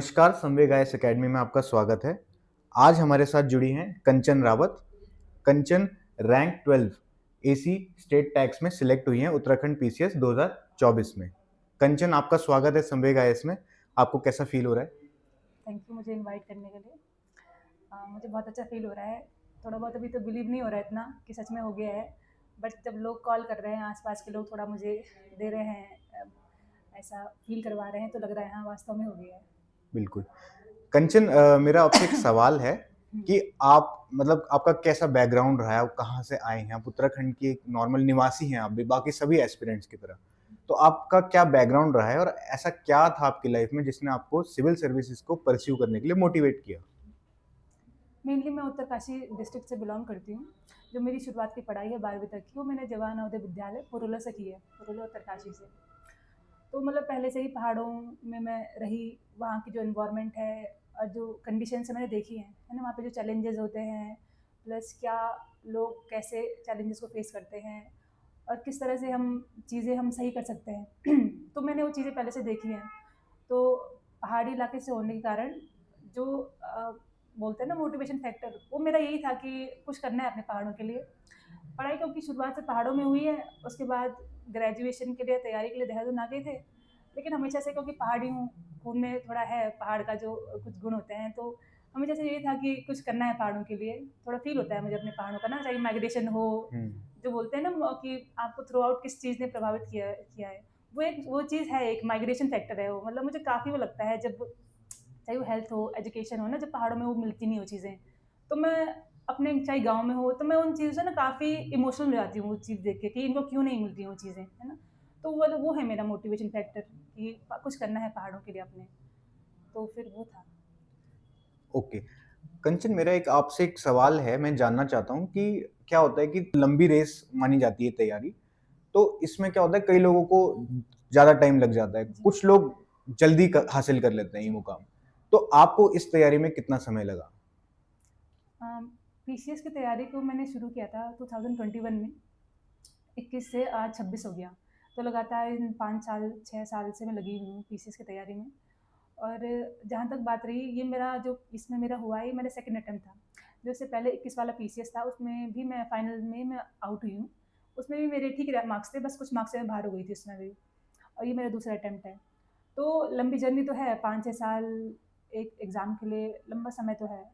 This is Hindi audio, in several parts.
नमस्कार, संवेग आईएएस अकेडमी में आपका स्वागत है। आज हमारे साथ जुड़ी हैं कंचन रावत। कंचन रैंक 12 एसी स्टेट टैक्स में सिलेक्ट हुई हैं उत्तराखंड पीसीएस 2024 में। कंचन, आपका स्वागत है संवेग आईएएस में। आपको कैसा फील हो रहा है? थैंक यू मुझे इनवाइट करने के लिए। मुझे बहुत अच्छा फील हो रहा है। थोड़ा बहुत अभी तो बिलीव नहीं हो रहा है इतना कि सच में हो गया है, बट जब लोग कॉल कर रहे हैं, आसपास के लोग थोड़ा मुझे दे रहे हैं, ऐसा फील करवा रहे हैं, तो लग रहा है हाँ वास्तव में हो गया है। बिल्कुल। कंचन, मेरा आपसे एक सवाल है कि आप मतलब आपका कैसा बैकग्राउंड रहा है? आप कहाँ से आए हैं? आप उत्तराखंड के एक नॉर्मल निवासी हैं आप भी, बाकी सभी एस्पिरेंट्स की तरह। तो आपका क्या बैकग्राउंड रहा है और ऐसा क्या था आपकी लाइफ में जिसने आपको सिविल सर्विसेज को परस्यू करने के लिए मोटिवेट किया? मेनली मैं उत्तरकाशी डिस्ट्रिक्ट से बिलोंग करती हूँ। जो मेरी शुरुआत की पढ़ाई है 12वीं तक की, वो मैंने जवाहर नवोदय विद्यालय पुरुला से की है, पुरुला उत्तरकाशी से। तो मतलब पहले से ही पहाड़ों में मैं रही, वहाँ की जो इन्वायरमेंट है और जो कंडीशंस है मैंने देखी हैं, है ना? वहाँ पे जो चैलेंजेस होते हैं, प्लस क्या लोग कैसे चैलेंजेस को फेस करते हैं और किस तरह से हम सही कर सकते हैं। तो मैंने वो चीज़ें पहले से देखी हैं। तो पहाड़ी इलाके से होने के कारण जो बोलते हैं ना मोटिवेशन फैक्टर, वो मेरा यही था कि कुछ करना है अपने पहाड़ों के लिए। पढ़ाई क्योंकि शुरुआत से पहाड़ों में हुई है, उसके बाद ग्रेजुएशन के लिए तैयारी के लिए देहरादून आ गए थे। लेकिन हमेशा से क्योंकि पहाड़ी हूँ, खून में थोड़ा है पहाड़ का जो कुछ गुण होते हैं, तो हमेशा से यही था कि कुछ करना है पहाड़ों के लिए। थोड़ा फ़ील होता है मुझे अपने पहाड़ों का ना, चाहे माइग्रेशन हो, हुँ। जो बोलते हैं ना कि आपको थ्रू आउट किस चीज़ ने प्रभावित किया है। वो चीज़ है, एक माइग्रेशन फैक्टर है वो। मतलब मुझे काफ़ी वो लगता है, जब चाहे वो हेल्थ हो, एजुकेशन हो ना, जब पहाड़ों में वो मिलती नहीं वो चीज़ें, तो मैं अपने चाहे गाँव में हो, तो मैं उन चीज़ों से ना काफ़ी इमोशनल हो जाती हूँ वो चीज़ देख के कि इनको क्यों नहीं मिलती वो चीज़ें, है ना? तो वो है मेरा मोटिवेशन फैक्टर कि कुछ करना है पहाड़ों के लिए अपने, तो फिर वो था। ओके। कंचन, मेरा एक आपसे एक सवाल है, मैं जानना चाहता हूँ कि क्या होता है कि लंबी रेस मानी जाती है तैयारी, तो इसमें क्या होता है कई लोगों को ज़्यादा टाइम लग जाता है, जी। कुछ लोग जल्दी हासिल कर लेते हैं ये जी। मुकाम। तो आपको इस तैयारी में कितना समय लगा? पीसीएस की तैयारी को मैंने शुरू किया था 2021 में, 21 से आज 26 हो गया। तो लगातार इन 5 साल, 6 साल से मैं लगी हुई हूँ पीसीएस की तैयारी में। और जहाँ तक बात रही, ये मेरा जो इसमें मेरा हुआ है, ये मेरा सेकंड अटेम्प्ट था। जो इससे पहले 21 वाला पीसीएस था, उसमें भी मैं फाइनल में मैं आउट हुई हूँ। उसमें भी मेरे ठीक रहे मार्क्स थे, बस कुछ मार्क्स से मैं बाहर हो गई थी उसमें भी। और ये मेरा दूसरा अटेम्प्ट है। तो लंबी जर्नी तो है, 5-6 साल एक एग्ज़ाम के लिए लंबा समय तो है।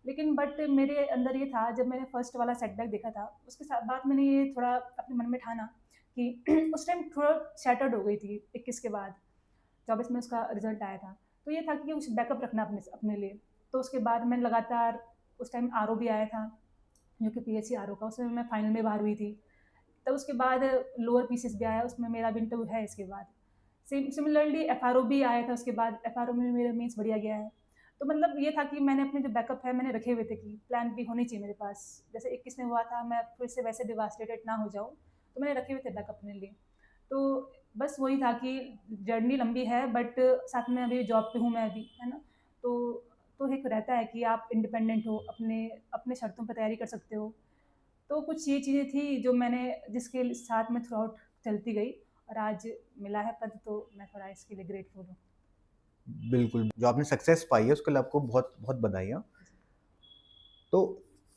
लेकिन बट मेरे अंदर ये था, जब मैंने फर्स्ट वाला सेटबैक देखा था, उसके साथ बाद मैंने ये थोड़ा अपने मन में ठाना कि उस टाइम थोड़ा शैटर्ड हो गई थी 21 के बाद, 24 में उसका रिज़ल्ट आया था। तो ये था कि कुछ बैकअप रखना अपने अपने लिए। तो उसके बाद मैंने लगातार, उस टाइम आरओ भी आया था, जो कि पीएससी आरओ का, उसमें मैं फाइनल में बाहर हुई थी। तब उसके बाद लोअर पीसीएस भी आया, उसमें मेरा भी इंटरव्यू है इसके बाद। सिमिलरली एफआरओ भी आया था उसके बाद, एफआरओ में मेरा मीन्स बढ़िया गया है। तो मतलब ये था कि मैंने अपने जो बैकअप है मैंने रखे हुए थे कि प्लान भी होनी चाहिए मेरे पास। जैसे 21 में हुआ था, मैं फिर से वैसे डिवास्टेटेड ना हो जाऊँ, तो मैंने रखे हुए थे बैकअप अपने लिए। तो बस वही था कि जर्नी लंबी है, बट साथ में अभी जॉब पे हूँ मैं अभी, है ना? तो एक रहता है कि आप इंडिपेंडेंट हो, अपने अपने शर्तों पे तैयारी कर सकते हो। तो कुछ ये चीज़ें थी जो मैंने, जिसके साथ में थ्रू आउट चलती गई, और आज मिला है पद, तो मैं थोड़ा इसके लिए ग्रेटफुल हूँ। बिल्कुल, जो आपने सक्सेस पाई है उसके लिए आपको बहुत-बहुत बधाइयाँ। तो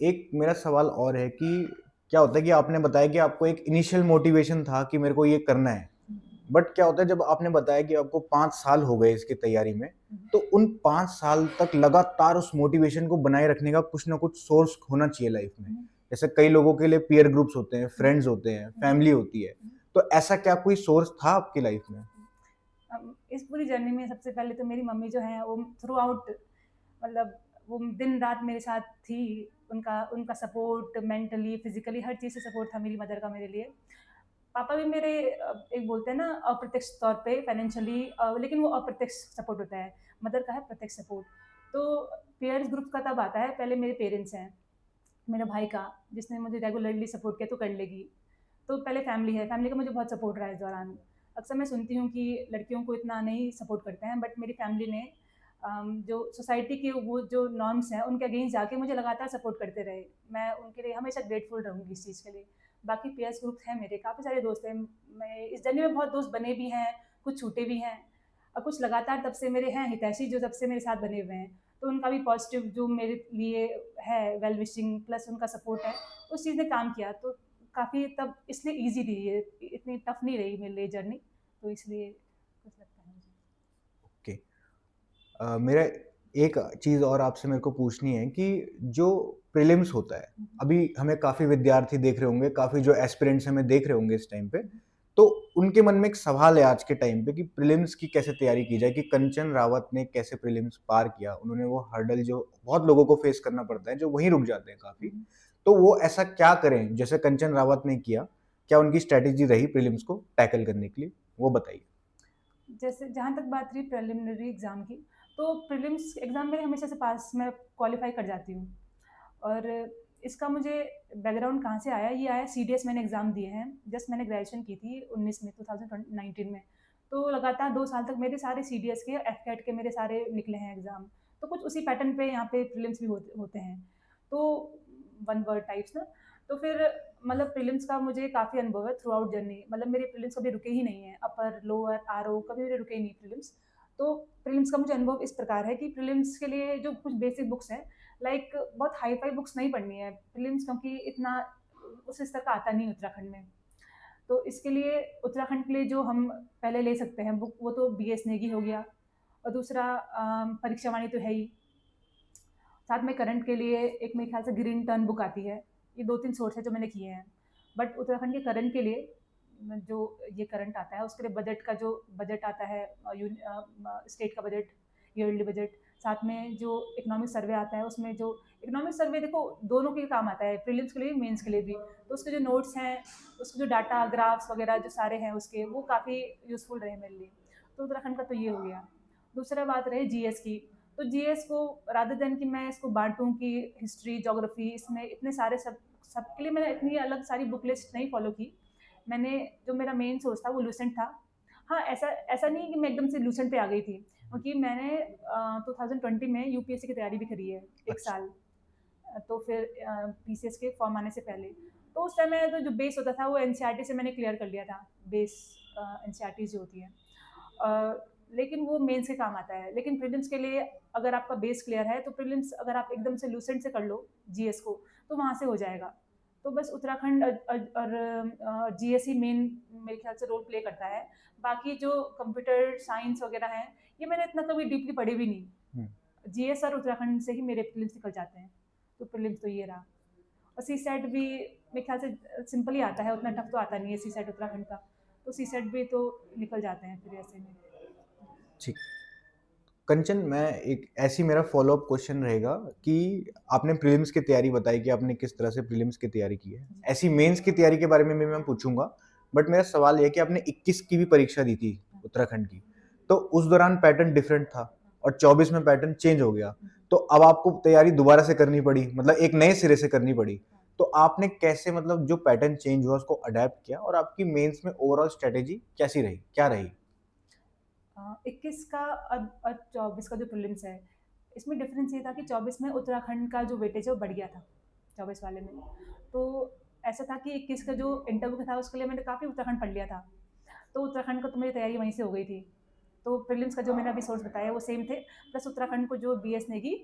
एक मेरा सवाल और है कि क्या होता है कि आपने बताया कि आपको एक इनिशियल मोटिवेशन था कि मेरे को ये करना है। बट क्या होता है जब आपने बताया कि आपको 5 साल हो गए इसकी तैयारी में, तो उन 5 साल तक लगातार उस मोटिवेशन को बनाए रखने का कुछ ना कुछ सोर्स होना चाहिए लाइफ में। जैसे कई लोगों के लिए पीयर ग्रुप्स होते हैं, फ्रेंड्स होते हैं, फैमिली होती है। तो ऐसा क्या कोई सोर्स था आपकी लाइफ में? इस पूरी जर्नी में सबसे पहले तो मेरी मम्मी जो है वो थ्रू आउट, मतलब वो दिन रात मेरे साथ थी। उनका उनका सपोर्ट मेंटली, फिजिकली, हर चीज़ से सपोर्ट था मेरी मदर का मेरे लिए। पापा भी मेरे एक बोलते हैं ना अप्रत्यक्ष तौर पे फाइनेंशियली, लेकिन वो अप्रत्यक्ष सपोर्ट होता है। मदर का है प्रत्यक्ष सपोर्ट। तो पेयर्स ग्रुप का तब आता है, पहले मेरे पेरेंट्स हैं, मेरे भाई का, जिसने मुझे रेगुलरली सपोर्ट किया तो कर लेगी। तो पहले फैमिली है, फैमिली का मुझे बहुत सपोर्ट रहा है इस दौरान। अक्सर मैं सुनती हूँ कि लड़कियों को इतना नहीं सपोर्ट करते हैं, बट मेरी फैमिली ने जो सोसाइटी के वो जो नॉर्म्स हैं उनके अगेंस्ट जाके मुझे लगातार सपोर्ट करते रहे। मैं उनके लिए हमेशा ग्रेटफुल रहूँगी इस चीज़ के लिए। बाकी पीयर्स ग्रुप हैं मेरे, काफ़ी सारे दोस्त हैं। मैं इस जर्नी में बहुत दोस्त बने भी हैं, कुछ छूटे भी हैं। और कुछ लगातार तब से मेरे हैं हितैषी जो तब से मेरे साथ बने हुए हैं, तो उनका भी पॉजिटिव जो मेरे लिए है वेल विशिंग प्लस उनका सपोर्ट है, उस चीज़ ने काम किया। तो काफ़ी तब इसलिए ईज़ी रही है, इतनी टफ नहीं रही मेरे लिए जर्नी, तो इसलिए कुछ लगता है मुझे। ओके। मेरा एक चीज़ और आपसे मेरे को पूछनी है कि जो प्रीलिम्स होता है, हुँ, अभी हमें काफ़ी विद्यार्थी देख रहे होंगे, काफ़ी जो एस्पिरेंट्स हमें देख रहे होंगे इस टाइम पे, हुँ, तो उनके मन में एक सवाल है आज के टाइम पे कि प्रीलिम्स की कैसे तैयारी की जाए, कि कंचन रावत ने कैसे प्रीलिम्स पार किया? उन्होंने वो हर्डल जो बहुत लोगों को फेस करना पड़ता है, जो वहीं रुक जाते हैं काफ़ी। हुँ। तो वो ऐसा क्या करें, जैसे कंचन रावत ने किया? क्या उनकी स्ट्रैटेजी रही प्रीलिम्स को टैकल करने के लिए? वो बताइए। जैसे जहाँ तक बात रही प्रिलिमिनरी एग्ज़ाम की, तो प्रीलिम्स एग्ज़ाम में हमेशा से पास मैं क्वालीफ़ाई कर जाती हूँ। और इसका मुझे बैकग्राउंड कहाँ से आया, ये आया सीडीएस मैंने एग्ज़ाम दिए हैं। जस्ट मैंने ग्रेजुएशन की थी 19 में 2019 में। तो लगातार 2 साल तक मेरे सारे सीडीएस के, एफकेट के मेरे सारे निकले हैं एग्ज़ाम। तो कुछ उसी पैटर्न पे यहाँ पे प्रीलिम्स भी होते होते हैं। तो वन वर्ड टाइप्स ना, तो फिर मतलब प्रीलिम्स का मुझे काफ़ी अनुभव है थ्रू आउट जर्नी। मतलब मेरे प्रीलिम्स कभी रुके ही नहीं हैं, अपर, लोअर, आरओ कभी मेरे रुके ही नहीं प्रीलिम्स। तो प्रीलिम्स का मुझे अनुभव इस प्रकार है कि प्रीलिम्स के लिए जो कुछ बेसिक बुक्स हैं, लाइक बहुत हाई-फाई बुक्स नहीं पढ़नी है प्रीलिम्स, क्योंकि इतना उस स्तर का आता नहीं है उत्तराखंड में। तो इसके लिए उत्तराखंड के लिए जो हम पहले ले सकते हैं बुक, वो तो बीएस नेगी हो गया, और दूसरा परीक्षा वाणी तो है ही। साथ में करंट के लिए एक मेरे ख्याल से ग्रीन टर्न बुक आती है। ये 2-3 सोर्स है जो मैंने किए हैं। बट उत्तराखंड के करंट के लिए जो ये करंट आता है उसके लिए बजट का जो बजट आता है, स्टेट का बजट, ईयरली बजट, साथ में जो इकोनॉमिक सर्वे आता है उसमें जो इकोनॉमिक सर्वे देखो दोनों के काम आता है, प्रीलिम्स के लिए भी, मेंस के लिए भी। तो उसके जो नोट्स हैं, उसके जो डाटा, ग्राफ्स वगैरह जो सारे हैं उसके, वो काफ़ी यूज़फुल रहे मेरे लिए। तो उत्तराखंड का तो ये हो गया। दूसरा बात रही जीएस की, तो जीएस को रादर देन कि मैं इसको बाँटूँ कि हिस्ट्री, ज्योग्राफी, इसमें इतने सारे सबके लिए मैंने इतनी अलग सारी बुक लिस्ट नहीं फ़ॉलो की। मैंने जो मेरा मेन सोर्स था वो लूसेंट था। हाँ, ऐसा ऐसा नहीं कि मैं एकदम से लूसेंट पे आ गई थी, क्योंकि मैंने 2020 में यूपीएससी की तैयारी भी करी है 1 अच्छा। साल। तो फिर पीसीएस के फॉर्म आने से पहले। तो उस समय तो जो बेस होता था वो एनसीईआरटी से मैंने क्लियर कर लिया था, बेस एनसीईआरटीज़ जो होती हैं। लेकिन वो मेंस के काम आता है। लेकिन प्रीलिम्स के लिए अगर आपका बेस क्लियर है, तो प्रीलिम्स अगर आप एकदम से लूसेंट से कर लो जीएस को, तो वहाँ से हो जाएगा। तो बस उत्तराखंड और जीएस ही मेन मेरे ख्याल से रोल प्ले करता है। बाकी जो कंप्यूटर साइंस वगैरह हैं, ये मैंने इतना कभी डीपली पढ़े भी नहीं। हुँ। जीएस और उत्तराखंड से ही मेरे प्रीलिम्स निकल जाते हैं। तो प्रीलिम्स तो ये रहा। और सीसेट भी मेरे ख्याल से सिंपल ही आता है, उतना टफ तो आता नहीं है सीसेट उत्तराखंड का। तो सीसेट भी तो निकल जाते हैं फिर ऐसे में। ठीक। कंचन, मैं एक ऐसी मेरा फ़ॉलो-अप क्वेश्चन रहेगा कि आपने प्रीलिम्स की तैयारी बताई कि आपने किस तरह से प्रीलिम्स की तैयारी की है। जी। ऐसी मेंस की तैयारी के बारे में भी मैं पूछूँगा, बट मेरा सवाल ये है कि आपने 21 की भी परीक्षा दी थी हाँ, उत्तराखंड की, तो उस दौरान पैटर्न डिफरेंट था और 24 में पैटर्न चेंज हो गया। हाँ, तो अब आपको तैयारी दोबारा से करनी पड़ी, मतलब एक नए सिरे से करनी पड़ी। हाँ। तो आपने कैसे, मतलब जो पैटर्न चेंज हुआ उसको अडैप्ट किया और आपकी मेंस में ओवरऑल स्ट्रैटेजी कैसी रही? क्या रही? 21 का और 24 का जो प्रीलिम्स है, इसमें डिफरेंस ये था कि 24 में उत्तराखंड का जो वेटेज है वो बढ़ गया था, 24 वाले में। तो ऐसा था कि 21 का जो इंटरव्यू था उसके लिए मैंने काफ़ी उत्तराखंड पढ़ लिया था। तो उत्तराखंड का तो मेरी तैयारी वहीं से हो गई थी। तो प्रीलिम्स का जो मैंने अभी सोर्स बताया वो सेम थे, प्लस उत्तराखंड को जो बीएस नेगी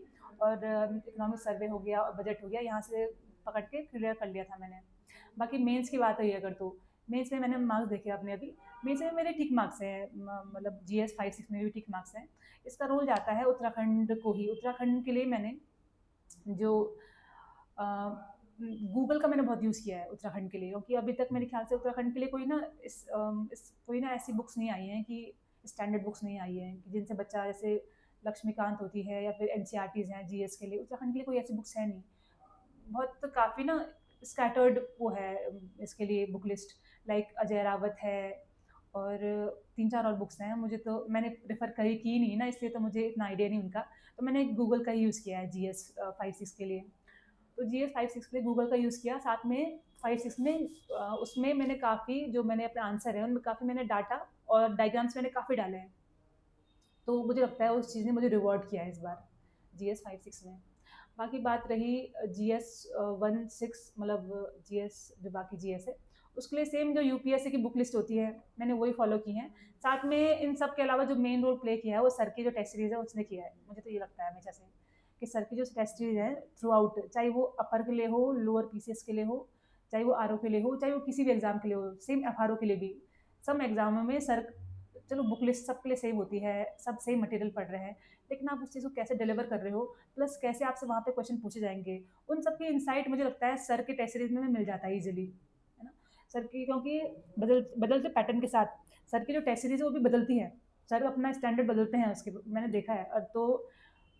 और इकोनॉमिक सर्वे हो गया और बजट हो गया, यहाँ से पकड़ के क्लियर कर लिया था मैंने। बाकी मेंस की बात रही अगर, तो मेंस में मैंने मार्क्स देखे अपने अभी, मेंस में मेरे ठीक मार्क्स हैं, मतलब जीएस 5-6 में भी ठीक मार्क्स हैं। इसका रोल जाता है उत्तराखंड को ही। उत्तराखंड के लिए मैंने जो अ, गूगल का मैंने बहुत यूज़ किया है उत्तराखंड के लिए, क्योंकि अभी तक मेरे ख्याल से उत्तराखंड के लिए कोई ना कोई ना ऐसी बुक्स नहीं आई हैं कि स्टैंडर्ड बुक्स नहीं आई हैं कि जिनसे बच्चा, जैसे लक्ष्मीकांत होती है या फिर एनसीईआरटीज़ हैं जीएस के लिए, उत्तराखंड के लिए कोई ऐसी बुक्स है नहीं। बहुत काफ़ी ना स्कैटर्ड वो है, इसके लिए book list, like Ajay Rawat है और 3-4 और बुक्स हैं। मुझे तो मैंने रेफ़र कहीं की नहीं ना, इसलिए तो मुझे इतना आइडिया नहीं उनका। तो मैंने गूगल का ही यूज़ किया है जीएस 5-6 के लिए। तो जीएस 5-6 के लिए गूगल का यूज़ किया, साथ में 5-6 में उसमें मैंने काफ़ी जो मैंने अपने आंसर है उनमें काफ़ी मैंने डाटा और डायग्राम्स मैंने काफ़ी डाले हैं। तो मुझे लगता है उस चीज़ ने मुझे रिवॉर्ड किया है इस बार जीएस 5-6 में। बाकी बात रही जीएस 1-6, मतलब जीएस जो बाकी जीएस है, उसके लिए सेम जो यूपीएससी की बुक लिस्ट होती है, मैंने वही फॉलो की है। साथ में इन सब के अलावा जो मेन रोल प्ले किया है वो सर की जो टेस्ट सीरीज है उसने किया है। मुझे तो ये लगता है हमेशा से कि सर की जो टेस्ट सीरीज है थ्रू आउट, चाहे वो अपर के लिए हो, लोअर पीसीएस के लिए हो, चाहे वो आरओ के लिए हो, चाहे वो किसी भी एग्जाम के लिए हो, सेम एफआरओ के लिए भी, सब एग्जामों में सर, चलो बुक लिस्ट सबके लिए सेम होती है, सब सेम मटेरियल पढ़ रहे हैं, लेकिन आप उस चीज़ को कैसे डिलीवर कर रहे हो, प्लस कैसे आपसे वहाँ पे क्वेश्चन पूछे जाएंगे, उन सब की इंसाइट मुझे लगता है सर के टेस्ट सीरीज में मिल जाता है ईजिली, है ना। सर की क्योंकि बदलते पैटर्न के साथ सर की जो टेस्ट सीरीज है वो भी बदलती है, सर अपना स्टैंडर्ड बदलते हैं उसके, मैंने देखा है। और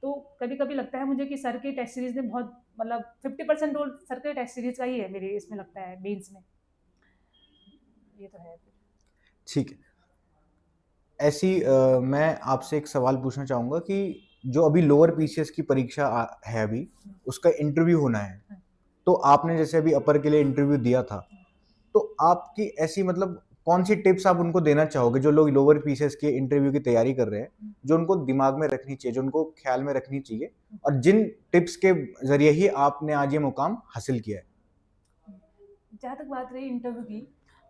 तो कभी कभी लगता है मुझे कि सर की टेस्ट सीरीज ने बहुत, मतलब 50% रोल सर के टेस्ट सीरीज का ही है मेरे इसमें लगता है मेंस में, ये तो है। ठीक है। ऐसी मैं आपसे एक सवाल पूछना चाहूँगा कि जो अभी लोअर पीसीएस की परीक्षा है अभी, उसका इंटरव्यू होना है, तो आपने जैसे अभी अपर के लिए इंटरव्यू दिया था, तो आपकी ऐसी मतलब कौन सी टिप्स आप उनको देना चाहोगे जो लोग लोअर पीसीएस के इंटरव्यू की तैयारी कर रहे हैं, जो उनको दिमाग में रखनी चाहिए, जो उनको ख्याल में रखनी चाहिए, और जिन टिप्स के जरिए ही आपने आज ये मुकाम हासिल किया है? जहाँ तक बात रही इंटरव्यू की,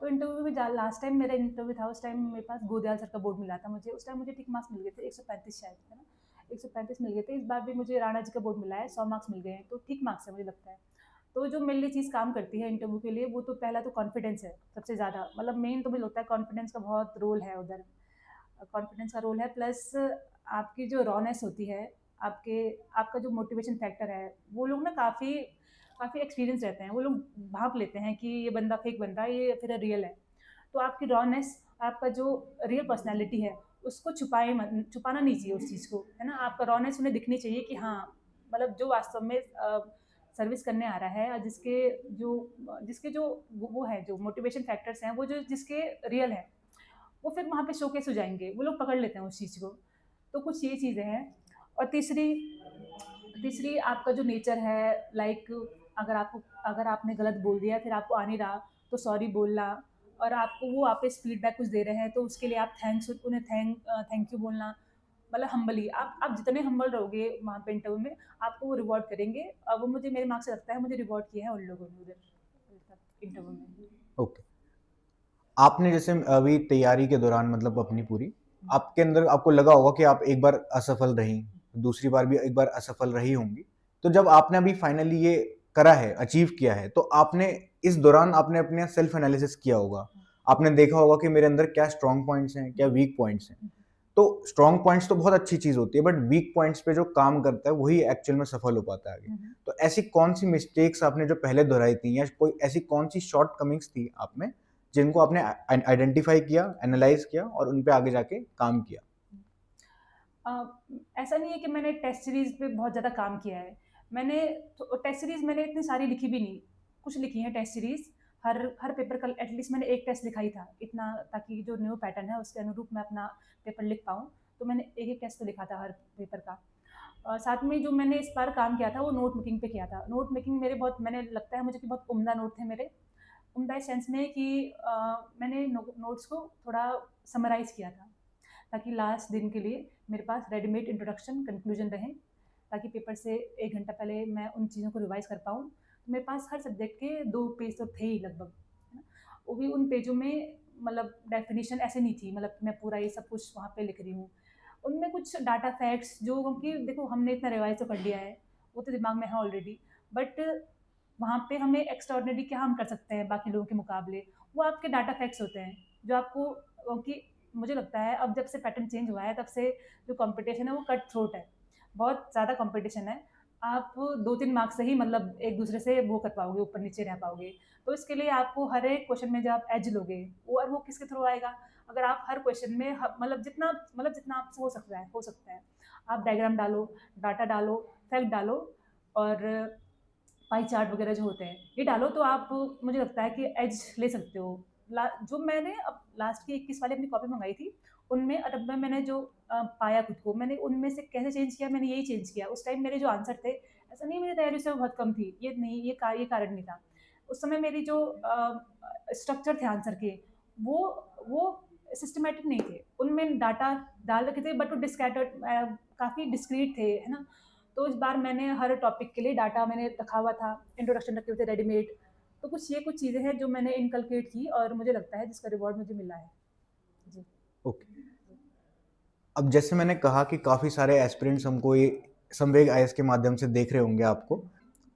तो इंटरव्यू में लास्ट टाइम मेरा इंटरव्यू था, उस टाइम मेरे पास गोदयाल सर का बोर्ड मिला था मुझे, उस टाइम मुझे ठीक मार्क्स मिल गए थे 135 शायद, है ना, 135 मिल गए थे। इस बार भी मुझे राणा जी का बोर्ड मिला है, 100 मार्क्स मिल गए हैं, तो ठीक मार्क्स है मुझे लगता है। तो जो मेरे लिए चीज़ काम करती है इंटरव्यू के लिए, वो तो पहला तो कॉन्फिडेंस है सबसे ज़्यादा, मतलब मेन तो मुझे लगता है कॉन्फिडेंस का बहुत रोल है उधर, कॉन्फिडेंस का रोल है, प्लस आपकी जो रॉनेस होती है, आपके आपका जो मोटिवेशन फैक्टर है, वो लोग ना काफ़ी काफ़ी एक्सपीरियंस रहते हैं, वो लोग भाप लेते हैं कि ये बंदा फेक बंदा है, ये फिर रियल है। तो आपकी रॉनेस, आपका जो रियल पर्सनैलिटी है, उसको छुपाना नहीं चाहिए उस चीज़ को, है ना। आपका रॉनेस उन्हें दिखनी चाहिए कि हाँ, मतलब जो वास्तव में सर्विस करने आ रहा है, और जिसके जो वो है, जो मोटिवेशन फैक्टर्स हैं, वो जो जिसके रियल है, वो फिर वहाँ पे शोकेस हो जाएंगे, वो लोग पकड़ लेते हैं उस चीज़ को। तो कुछ ये चीज़ें हैं। और तीसरी तीसरी आपका जो नेचर है, लाइक अगर आपने गलत बोल दिया, फिर आपको आ नहीं रहा, तो सॉरी बोलना, और आपको वो वापस फीडबैक कुछ दे रहे हैं, तो उसके लिए आप उन्हें थैंक यू बोलना, मतलब हम्बली, आप जितने हम्बल रहोगे वहाँ पे इंटरव्यू में, आपको वो रिवॉर्ड करेंगे। और वो मुझे, मेरे मार्क्स से लगता है मुझे रिवॉर्ड किया है उन लोगों ने उधर इंटरव्यू में। ओके। आपने जैसे अभी तैयारी के दौरान मतलब अपनी पूरी, आपके अंदर आपको लगा होगा कि आप एक बार असफल रही, दूसरी बार भी एक बार असफल रही होंगी। तो जब आपने अभी फाइनली ये करा है, अचीव किया है, तो आपने इस दौरान आपने अपने सेल्फ एनालिसिस किया होगा। आपने देखा होगा कि मेरे अंदर क्या स्ट्रॉन्ग पॉइंट्स हैं, क्या वीक पॉइंट्स हैं। तो स्ट्रॉन्ग पॉइंट्स तो बहुत अच्छी चीज़ होती है, बट वीक पॉइंट्स पे जो काम करता है, वही एक्चुअल में सफल हो पाता है आगे। तो ऐसी कौन-सी मिस्टेक्स आपने जो पहले दोहराई थी, या कोई ऐसी कौन-सी शॉर्टकमिंग्स थी आप में, जिनको आपने आइडेंटिफाई किया, एनालाइज़ किया और उन पे आगे जाके काम किया? अ, ऐसा नहीं है कि मैंने टेस्ट सीरीज़ पे बहुत ज़्यादा काम किया है। मैंने टेस्ट सीरीज़ मैंने इतनी सारी लिखी भी नहीं, कुछ लिखी है टेस्ट सीरीज़। हर हर पेपर का एटलीस्ट मैंने एक टेस्ट लिखा ही था, इतना, ताकि जो न्यू पैटर्न है उसके अनुरूप मैं अपना पेपर लिख पाऊँ। तो मैंने एक-एक टेस्ट तो लिखा था हर पेपर का। साथ में जो मैंने इस बार काम किया था वो नोट मेकिंग पे किया था। नोट मेकिंग मेरे बहुत, मैंने लगता है मुझे कि बहुत उम्दा नोट थे मेरे। उम्दा इस सेंस में कि मैंने नोट्स को थोड़ा समराइज़ किया था, ताकि लास्ट दिन के लिए मेरे पास रेडीमेड इंट्रोडक्शन कंक्लूजन रहे, ताकि पेपर से 1 घंटा पहले मैं उन चीज़ों को रिवाइज़ कर पाऊँ। तो मेरे पास हर सब्जेक्ट के 2 पेज तो थे ही लगभग, है ना? वो भी उन पेजों में, मतलब डेफ़िनिशन ऐसे नहीं थी, मतलब मैं पूरा ये सब कुछ वहाँ पे लिख रही हूँ। उनमें कुछ डाटा फैक्ट्स जो, क्योंकि देखो हमने इतना रिवाइज़ तो कर लिया है, वो तो दिमाग में है ऑलरेडी, बट वहाँ पे हमें एक्स्ट्राऑर्डिनरी क्या हम कर सकते हैं बाकी लोगों के मुकाबले, वो आपके डाटा फैक्ट्स होते हैं, जो आपको, क्योंकि मुझे लगता है अब जब से पैटर्न चेंज हुआ है, तब से जो कंपटीशन है वो कट थ्रोट है, बहुत ज़्यादा कंपटीशन है। आप 2-3 मार्क्स से ही मतलब एक दूसरे से वो कर पाओगे, ऊपर नीचे रह पाओगे। तो इसके लिए आपको हर एक क्वेश्चन में जो आप एज लोगे, वो, और वो किसके थ्रू आएगा? अगर आप हर क्वेश्चन में मतलब जितना आपसे हो सकता है, आप डायग्राम डालो, डाटा डालो, फैक्ट डालो, और पाई चार्ट वगैरह जो होते हैं, ये डालो, तो आप, मुझे लगता है कि एज ले सकते हो। जो मैंने अब लास्ट की 21 वाली अपनी कॉपी मंगाई थी, उनमें, और अब मैंने जो पाया खुद को, मैंने उनमें से कैसे चेंज किया, मैंने यही चेंज किया। उस टाइम मेरे जो आंसर थे, ऐसा नहीं मेरी तैयारी से बहुत कम थी, ये नहीं, ये कारण नहीं था। उस समय मेरी जो स्ट्रक्चर थे आंसर के, वो सिस्टमेटिक नहीं थे, उनमें डाटा डाल रखे थे, बट वो डिस्कैटर्ड, काफ़ी डिस्क्रीट थे, है ना। तो इस बार मैंने हर टॉपिक के लिए डाटा मैंने रखा हुआ था, इंट्रोडक्शन रखे हुए थे रेडीमेड, तो कुछ चीज़ें हैं जो मैंने इनकलकेट की और मुझे लगता है जिसका रिवॉर्ड मुझे मिला है। जी। ओके। अब जैसे मैंने कहा कि काफ़ी सारे एस्पिरेंट्स हमको ये संवेग आईएएस के माध्यम से देख रहे होंगे आपको।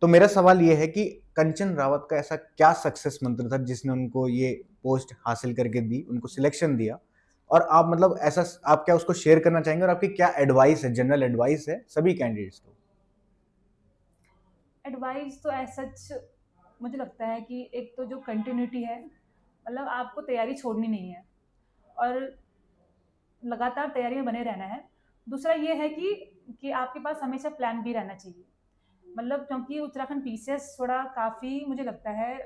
तो मेरा सवाल ये है कि कंचन रावत का ऐसा क्या सक्सेस मंत्र था जिसने उनको ये पोस्ट हासिल करके दी, उनको सिलेक्शन दिया? और आप मतलब ऐसा आप क्या उसको शेयर करना चाहेंगे और आपकी क्या एडवाइस है, जनरल एडवाइस है सभी कैंडिडेट्स को? एडवाइस तो एज़ सच मुझे लगता है कि एक तो जो कंटिन्यूटी है, मतलब आपको तैयारी छोड़नी नहीं है और लगातार तैयारी में बने रहना है। दूसरा ये है कि आपके पास हमेशा प्लान बी रहना चाहिए। मतलब क्योंकि उत्तराखंड पीसीएस थोड़ा काफ़ी मुझे लगता है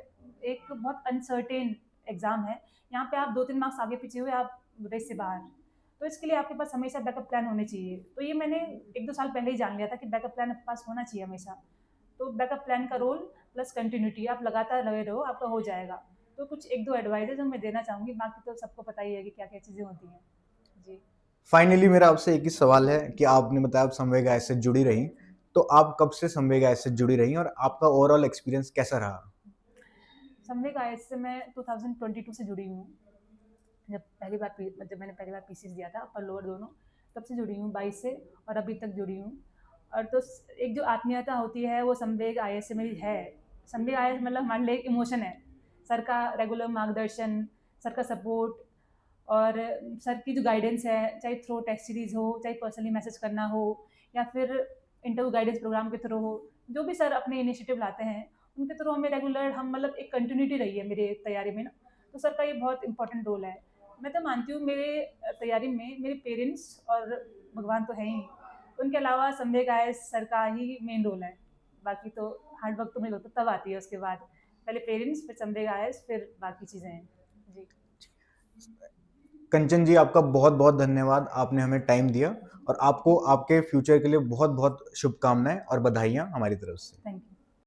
एक बहुत अनसर्टेन एग्ज़ाम है। यहाँ पे आप 2-3 मार्क्स आगे पीछे हुए आप रेस से बाहर। तो इसके लिए आपके पास हमेशा बैकअप प्लान होने चाहिए। तो ये मैंने 1-2 साल पहले ही जान लिया था कि बैकअप प्लान आपके पास होना चाहिए हमेशा। तो बैकअप प्लान का रोल प्लस कंटिन्यूटी आप लगातार लगे रहो, आपका हो जाएगा। तो कुछ 1-2 एडवाइस है जो मैं देना चाहूँगी, बाकी तो सबको पता ही है कि क्या-क्या चीज़ें होती हैं। जी। फाइनली मेरा आपसे एक ही सवाल है कि आपने बताया आप संवेग आईएएस से जुड़ी रहीं, तो आप कब से संवेग आईएएस से जुड़ी रहीं और आपका ओवरऑल एक्सपीरियंस कैसा रहा? संवेग आईएएस से मैं 2022 से जुड़ी हूँ। जब मैंने पहली बार पीसीएस दिया था अपर लोअर दोनों, तब से जुड़ी हूँ 22 से और अभी तक जुड़ी हूँ। और तो एक जो आत्मीयता होती है वो संवेग आईएएस से मेरी है। संवेग आईएएस मतलब हमारे लिए एक इमोशन है। सर का रेगुलर मार्गदर्शन, सर का सपोर्ट और सर की जो गाइडेंस है, चाहे थ्रू टेस्ट सीरीज़ हो, चाहे पर्सनली मैसेज करना हो या फिर इंटरव्यू गाइडेंस प्रोग्राम के थ्रू हो, जो भी सर अपने इनिशिएटिव लाते हैं, उनके थ्रू हमें रेगुलर हम मतलब एक कंटिन्यूटी रही है मेरी तैयारी में ना, तो सर का ये बहुत इंपॉर्टेंट रोल है। मैं तो मानती हूँ मेरे तैयारी में मेरे पेरेंट्स और भगवान तो हैं ही, उनके अलावा संवेग आईएएस सर का ही मेन रोल है। बाकी तो हार्ड वर्क तो मुझे लगता है तब आती है उसके बाद। पहले पेरेंट्स, फिर संवेग आईएएस, फिर बाकी चीज़ें हैं। जी। कंचन जी, आपका बहुत-बहुत धन्यवाद। आपने हमें टाइम दिया और आपको आपके फ्यूचर के लिए बहुत-बहुत शुभकामनाएँ और बधाइयाँ हमारी तरफ से। Thank you.